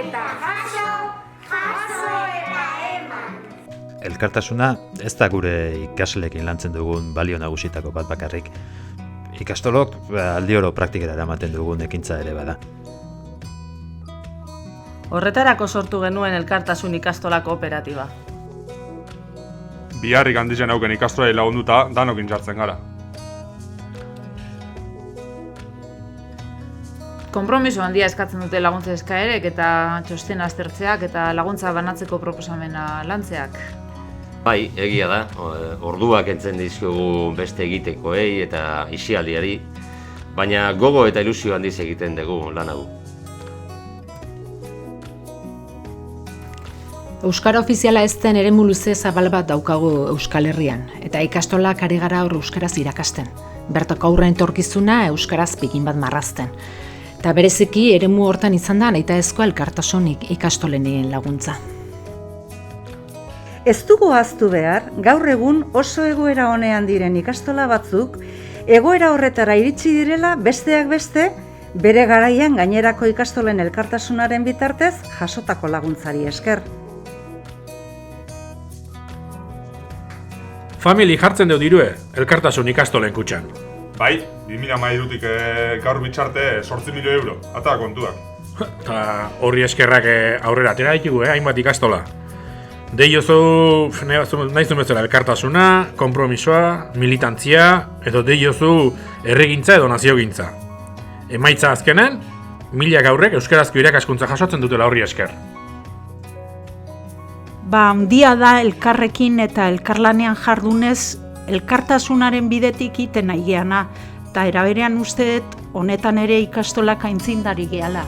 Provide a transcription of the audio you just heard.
eta jaso, jaso eta eman. Elkartasuna ez da gure ikasleekin lantzen dugun balio nagusitako bat bakarrik. Ikastolok aldi oro praktikara eramaten dugun ekintza ere bada. Horretarako sortu genuen Elkartasun ikastola kooperatiba. Biharrik handitzen auken ikastolari lagunduta danokin jartzen gara. Konpromiso handia eskatzen dute laguntza eskaerek eta txostena aztertzeak eta laguntza banatzeko proposamena lantzeak. Bai, egia da, orduak entzen dizkugu beste egitekoei eta isialdiari, baina gogo eta ilusio handiz egiten dugu lan hau. Euskara ofiziala ez den eremu luze zabal bat daukagu Euskal Herrian, eta ikastolak ari gara hor euskaraz irakasten. Bertoko aurren etorkizuna euskaraz pigin bat marrazten. Eta bereziki eremu hortan izan da nahitaezko elkartasunik ikastolen laguntza. Ez dugu ahaztu behar, gaur egun oso egoera onean diren ikastola batzuk, egoera horretara iritsi direla besteak beste, bere garaian gainerako ikastolen elkartasunaren bitartez jasotako laguntzari esker. Famili jartzen deu dirue, elkartasun ikastolen kutxan. Bai, 2013tik gaur bitxarte 8 milio euro, ata kontuak. Ta horri eskerrak aurrera atera ditugu, hainbat ikastola. Deiozu, nahizu bezala elkartasuna, konpromisoa, militantzia, edo deiozu herrigintza edo naziogintza. Emaitza azkenen, milak aurrek euskarazko irakaskuntza jasotzen dutela horri esker. Handia da elkarrekin eta elkarlanean jardunez elkartasunaren bidetik iten nahi geana, eta eraberean uste dut honetan ere ikastolak aintzindari gehala.